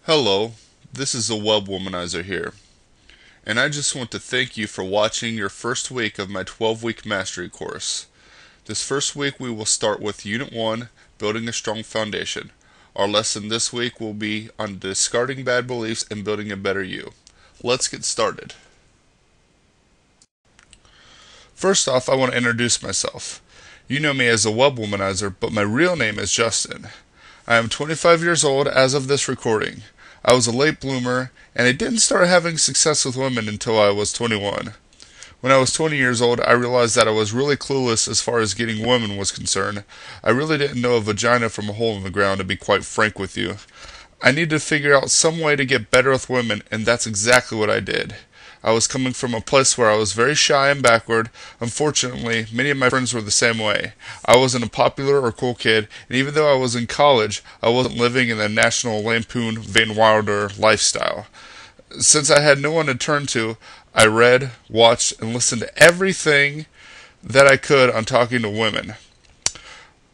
Hello, this is the Womanizer here, and I just want to thank you for watching your first week of my 12-week mastery course. This first week we will start with Unit 1, Building a Strong Foundation. Our lesson this week will be on discarding bad beliefs and building a better you. Let's get started. First off, I want to introduce myself. You know me as the Womanizer, but my real name is Justin. I am 25 years old as of this recording. I was a late bloomer, and I didn't start having success with women until I was 21. When I was 20 years old, I realized that I was really clueless as far as getting women was concerned. I really didn't know a vagina from a hole in the ground, to be quite frank with you. I needed to figure out some way to get better with women, and that's exactly what I did. I was coming from a place where I was very shy and backward. Unfortunately, many of my friends were the same way. I wasn't a popular or cool kid, and even though I was in college, I wasn't living in the National Lampoon Van Wilder lifestyle. Since I had no one to turn to, I read, watched, and listened to everything that I could on talking to women.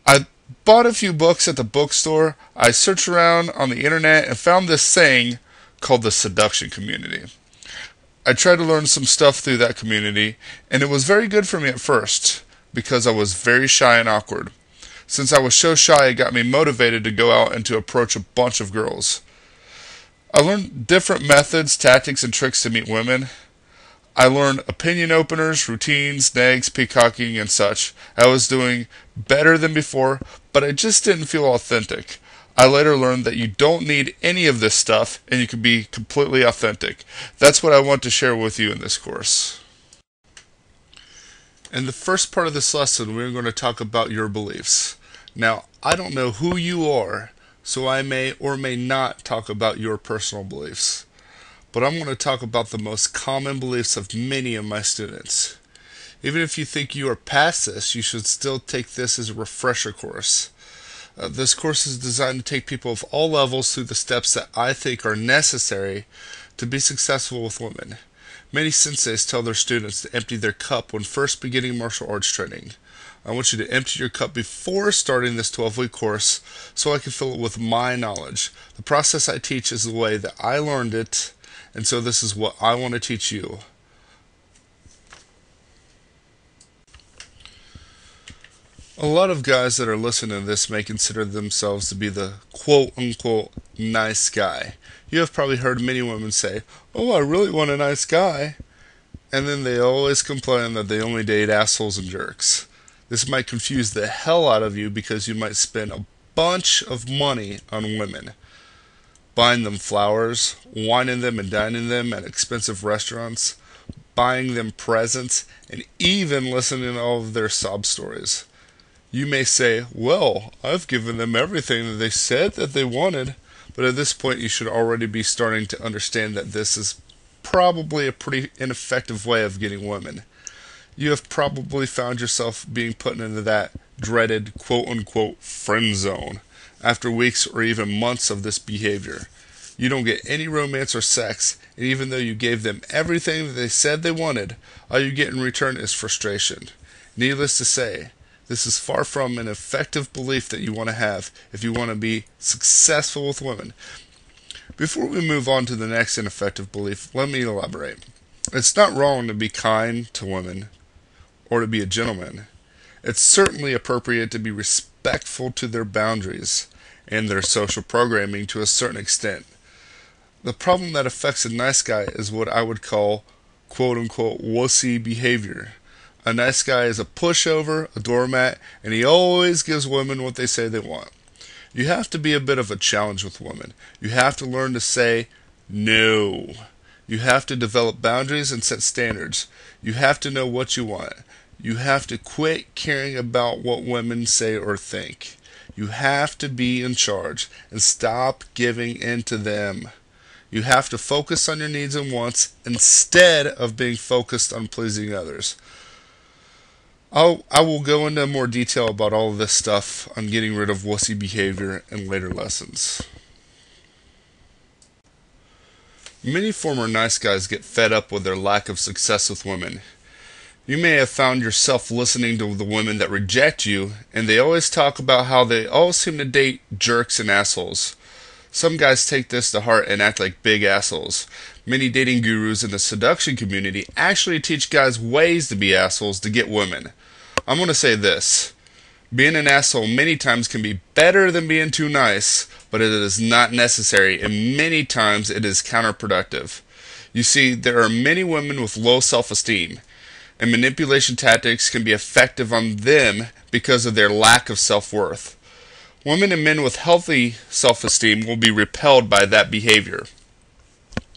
I bought a few books at the bookstore. I searched around on the internet and found this saying called the seduction community. I tried to learn some stuff through that community, and it was very good for me at first, because I was very shy and awkward. Since I was so shy, it got me motivated to go out and to approach a bunch of girls. I learned different methods, tactics, and tricks to meet women. I learned opinion openers, routines, nags, peacocking, and such. I was doing better than before, but I just didn't feel authentic. I later learned that you don't need any of this stuff, and you can be completely authentic. That's what I want to share with you in this course. In the first part of this lesson, we're going to talk about your beliefs. Now, I don't know who you are, so I may or may not talk about your personal beliefs. But I'm going to talk about the most common beliefs of many of my students. Even if you think you are past this, you should still take this as a refresher course. This course is designed to take people of all levels through the steps that I think are necessary to be successful with women. Many senseis tell their students to empty their cup when first beginning martial arts training. I want you to empty your cup before starting this 12-week course so I can fill it with my knowledge. The process I teach is the way that I learned it, and so this is what I want to teach you. A lot of guys that are listening to this may consider themselves to be the quote-unquote nice guy. You have probably heard many women say, "Oh, I really want a nice guy." And then they always complain that they only date assholes and jerks. This might confuse the hell out of you because you might spend a bunch of money on women. Buying them flowers, wining them and dining them at expensive restaurants, buying them presents, and even listening to all of their sob stories. You may say, "Well, I've given them everything that they said that they wanted," but at this point you should already be starting to understand that this is probably a pretty ineffective way of getting women. You have probably found yourself being put into that dreaded quote-unquote friend zone after weeks or even months of this behavior. You don't get any romance or sex, and even though you gave them everything that they said they wanted, all you get in return is frustration. Needless to say, this is far from an effective belief that you want to have if you want to be successful with women. Before we move on to the next ineffective belief, let me elaborate. It's not wrong to be kind to women or to be a gentleman. It's certainly appropriate to be respectful to their boundaries and their social programming to a certain extent. The problem that affects a nice guy is what I would call quote-unquote wussy behavior. A nice guy is a pushover, a doormat, and he always gives women what they say they want. You have to be a bit of a challenge with women. You have to learn to say no. You have to develop boundaries and set standards. You have to know what you want. You have to quit caring about what women say or think. You have to be in charge and stop giving in to them. You have to focus on your needs and wants instead of being focused on pleasing others. I will go into more detail about all of this stuff on getting rid of wussy behavior in later lessons. Many former nice guys get fed up with their lack of success with women. You may have found yourself listening to the women that reject you, and they always talk about how they all seem to date jerks and assholes. Some guys take this to heart and act like big assholes. Many dating gurus in the seduction community actually teach guys ways to be assholes to get women. I'm going to say this. Being an asshole many times can be better than being too nice, but it is not necessary, and many times it is counterproductive. You see, there are many women with low self-esteem, and manipulation tactics can be effective on them because of their lack of self-worth. Women and men with healthy self-esteem will be repelled by that behavior.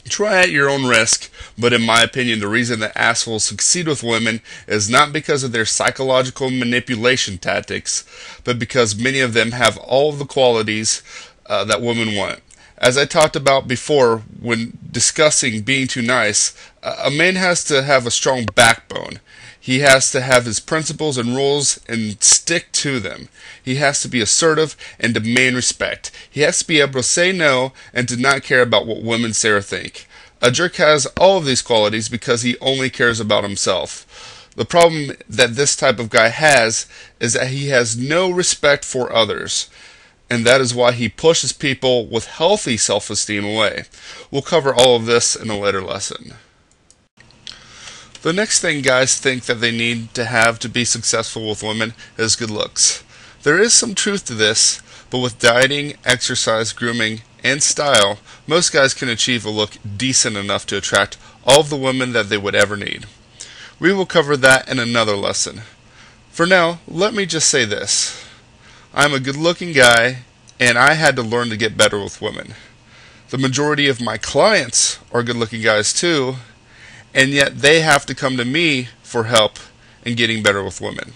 Try at your own risk, but in my opinion, the reason that assholes succeed with women is not because of their psychological manipulation tactics, but because many of them have all of the qualities that women want. As I talked about before when discussing being too nice, a man has to have a strong backbone. He has to have his principles and rules and stick to them. He has to be assertive and demand respect. He has to be able to say no and to not care about what women say or think. A jerk has all of these qualities because he only cares about himself. The problem that this type of guy has is that he has no respect for others. And that is why he pushes people with healthy self-esteem away. We'll cover all of this in a later lesson. The next thing guys think that they need to have to be successful with women is good looks. There is some truth to this, but with dieting, exercise, grooming, and style, most guys can achieve a look decent enough to attract all of the women that they would ever need. We will cover that in another lesson. For now, let me just say this. I'm a good-looking guy, and I had to learn to get better with women. The majority of my clients are good-looking guys too, and yet they have to come to me for help in getting better with women.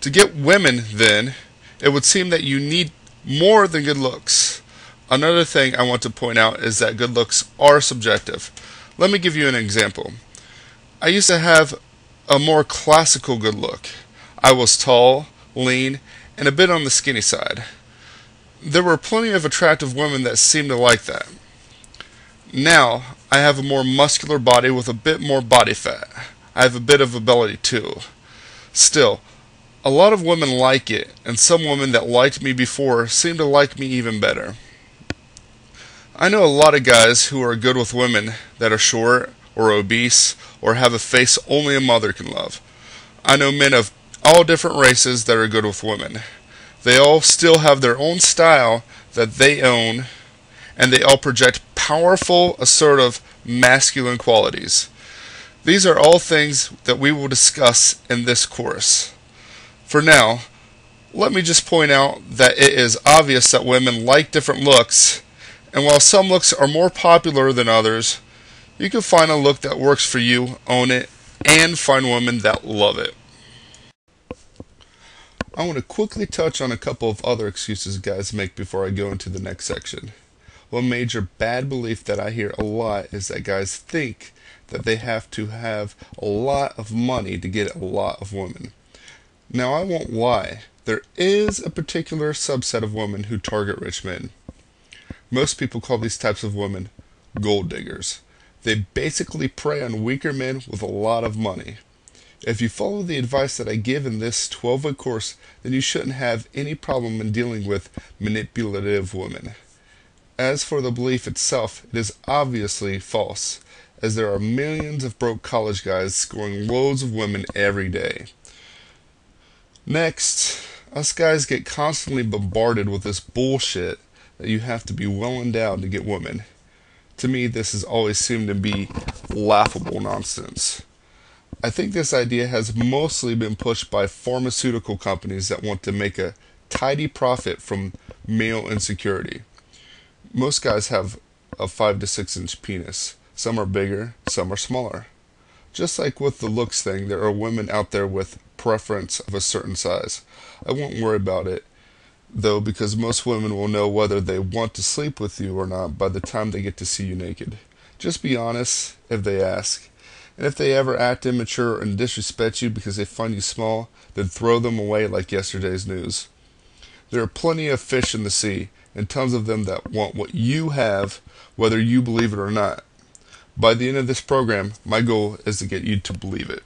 To get women, then, it would seem that you need more than good looks. Another thing I want to point out is that good looks are subjective. Let me give you an example. I used to have a more classical good look. I was tall, lean, and a bit on the skinny side. There were plenty of attractive women that seemed to like that. Now, I have a more muscular body with a bit more body fat. I have a bit of a belly too. Still, a lot of women like it, and some women that liked me before seem to like me even better. I know a lot of guys who are good with women that are short or obese or have a face only a mother can love. I know men of all different races that are good with women. They all still have their own style that they own, and they all project powerful, assertive, masculine qualities. These are all things that we will discuss in this course. For now, let me just point out that it is obvious that women like different looks, and while some looks are more popular than others, you can find a look that works for you, own it, and find women that love it. I want to quickly touch on a couple of other excuses guys make before I go into the next section. One major bad belief that I hear a lot is that guys think that they have to have a lot of money to get a lot of women. Now, I won't lie. There is a particular subset of women who target rich men. Most people call these types of women gold diggers. They basically prey on weaker men with a lot of money. If you follow the advice that I give in this 12-week course, then you shouldn't have any problem in dealing with manipulative women. As for the belief itself, it is obviously false, as there are millions of broke college guys scoring loads of women every day. Next, us guys get constantly bombarded with this bullshit that you have to be well endowed to get women. To me, this has always seemed to be laughable nonsense. I think this idea has mostly been pushed by pharmaceutical companies that want to make a tidy profit from male insecurity. Most guys have a 5 to 6 inch penis. Some are bigger, some are smaller. Just like with the looks thing, there are women out there with preference of a certain size. I won't worry about it, though, because most women will know whether they want to sleep with you or not by the time they get to see you naked. Just be honest if they ask. And if they ever act immature and disrespect you because they find you small, then throw them away like yesterday's news. There are plenty of fish in the sea, and tons of them that want what you have, whether you believe it or not. By the end of this program, my goal is to get you to believe it.